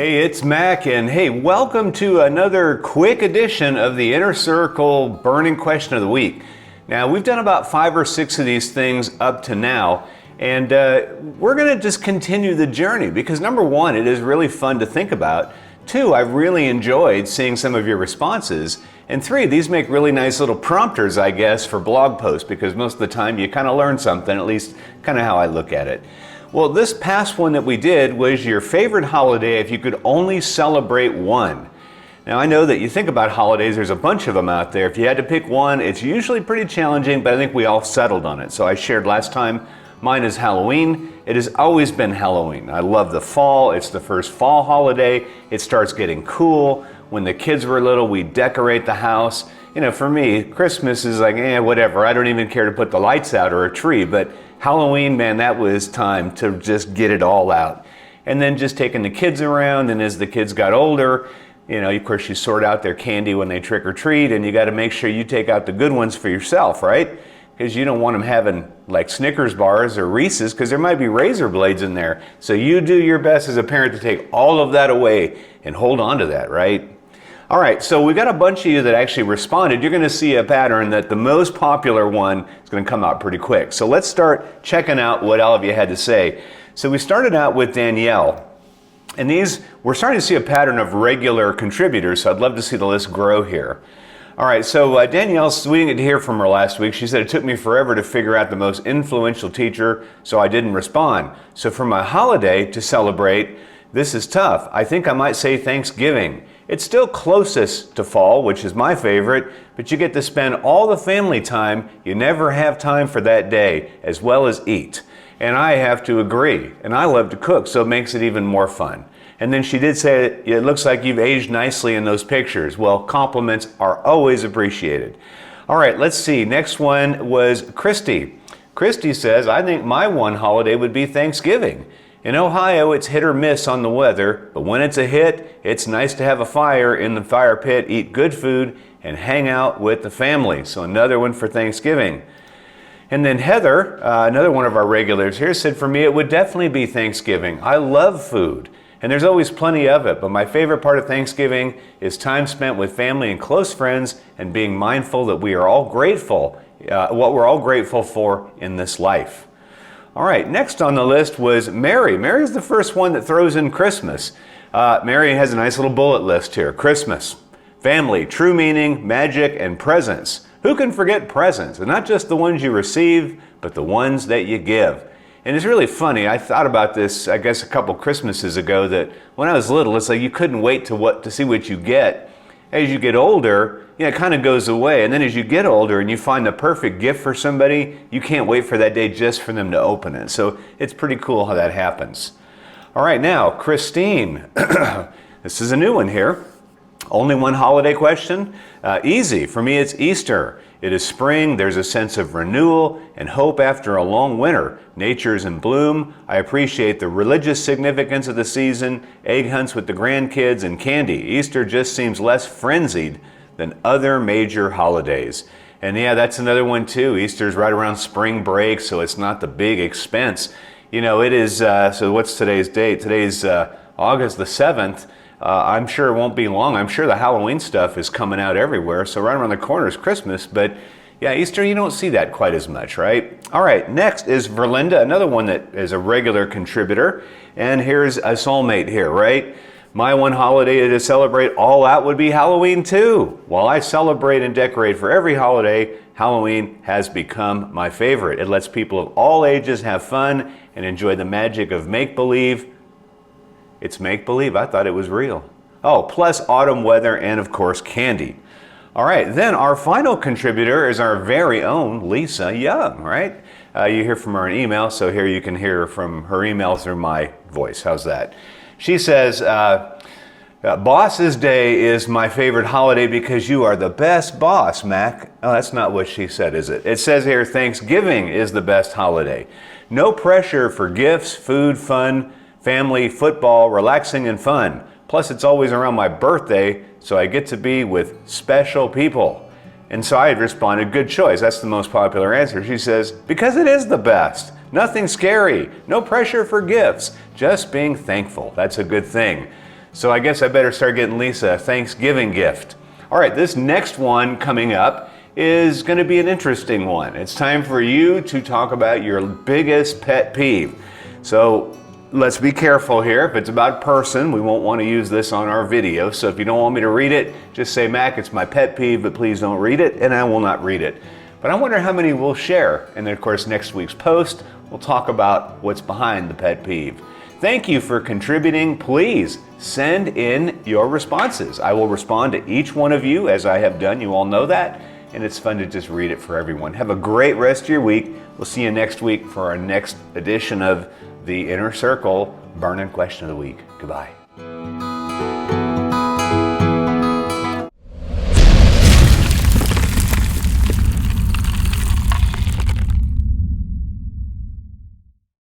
Hey, it's Mac, and hey, welcome to another quick edition of the Inner Circle Burning Question of the Week. Now, we've done about 5 or 6 of these things up to now, and we're going to just continue the journey because number 1, it is really fun to think about. 2, I've really enjoyed seeing some of your responses. And 3, these make really nice little prompters, I guess, for blog posts because most of the time you kind of learn something, at least kind of how I look at it. Well, this past one that we did was your favorite holiday if you could only celebrate one. Now, I know that you think about holidays, there's a bunch of them out there. If you had to pick one, it's usually pretty challenging, but I think we all settled on it. So I shared last time, mine is Halloween. It has always been Halloween. I love the fall. It's the first fall holiday. It starts getting cool. When the kids were little, we decorate the house. You know, for me, Christmas is like, whatever. I don't even care to put the lights out or a tree, but Halloween, man, that was time to just get it all out. And then just taking the kids around, and as the kids got older, you know, of course you sort out their candy when they trick or treat, and you got to make sure you take out the good ones for yourself, right? Because you don't want them having like Snickers bars or Reese's, because there might be razor blades in there. So you do your best as a parent to take all of that away and hold on to that, right? All right, so we got a bunch of you that actually responded. You're going to see a pattern that the most popular one is going to come out pretty quick. So let's start checking out what all of you had to say. So we started out with Danielle. And we're starting to see a pattern of regular contributors, so I'd love to see the list grow here. All right, so Danielle, we didn't get to hear from her last week. She said it took me forever to figure out the most influential teacher, so I didn't respond. So for my holiday to celebrate, this is tough. I think I might say Thanksgiving. It's still closest to fall, which is my favorite, but you get to spend all the family time. You never have time for that day, as well as eat. And I have to agree. And I love to cook, so it makes it even more fun. And then she did say, it looks like you've aged nicely in those pictures. Well, compliments are always appreciated. All right, let's see. Next one was Christy. Christy says, I think my one holiday would be Thanksgiving. In Ohio, it's hit or miss on the weather, but when it's a hit, it's nice to have a fire in the fire pit, eat good food, and hang out with the family. So another one for Thanksgiving. And then Heather, another one of our regulars here, said for me it would definitely be Thanksgiving. I love food, and there's always plenty of it, but my favorite part of Thanksgiving is time spent with family and close friends and being mindful that we are all grateful, what we're all grateful for in this life. All right, next on the list was Mary. Mary's the first one that throws in Christmas. Mary has a nice little bullet list here. Christmas, family, true meaning, magic, and presents. Who can forget presents? And not just the ones you receive, but the ones that you give. And it's really funny. I thought about this, I guess, a couple Christmases ago, that when I was little, it's like you couldn't wait to see what you get. As you get older, it kind of goes away. And then as you get older and you find the perfect gift for somebody, you can't wait for that day just for them to open it. So it's pretty cool how that happens. All right, now, Christine. This is a new one here. Only one holiday question? Easy. For me, it's Easter. It is spring. There's a sense of renewal and hope after a long winter. Nature is in bloom. I appreciate the religious significance of the season, egg hunts with the grandkids, and candy. Easter just seems less frenzied than other major holidays. And yeah, that's another one too. Easter's right around spring break, so it's not the big expense. You know, it is, so what's today's date? Today's August the 7th. I'm sure it won't be long. I'm sure the Halloween stuff is coming out everywhere. So right around the corner is Christmas. But yeah, Easter, you don't see that quite as much, right? All right, next is Verlinda, another one that is a regular contributor. And here's a soulmate here, right? My one holiday to celebrate all out would be Halloween too. While I celebrate and decorate for every holiday, Halloween has become my favorite. It lets people of all ages have fun and enjoy the magic of make-believe. It's make-believe. I thought it was real. Oh, plus autumn weather and, of course, candy. All right, then our final contributor is our very own Lisa Young, right? You hear from her in email, so here you can hear from her email through my voice. How's that? She says, Boss's Day is my favorite holiday because you are the best boss, Mac. Oh, that's not what she said, is it? It says here, Thanksgiving is the best holiday. No pressure for gifts, food, fun, family, football, relaxing, and fun. Plus, it's always around my birthday, so I get to be with special people. And so I had responded, good choice. That's the most popular answer. She says, because it is the best. Nothing scary. No pressure for gifts. Just being thankful. That's a good thing. So I guess I better start getting Lisa a Thanksgiving gift. All right, this next one coming up is going to be an interesting one. It's time for you to talk about your biggest pet peeve. So let's be careful here. If it's about a person, we won't want to use this on our video. So if you don't want me to read it, just say, Mac, it's my pet peeve, but please don't read it, and I will not read it. But I wonder how many we'll share. And then, of course, next week's post, we'll talk about what's behind the pet peeve. Thank you for contributing. Please send in your responses. I will respond to each one of you as I have done. You all know that. And it's fun to just read it for everyone. Have a great rest of your week. We'll see you next week for our next edition of the Inner Circle Burning Question of the Week. Goodbye.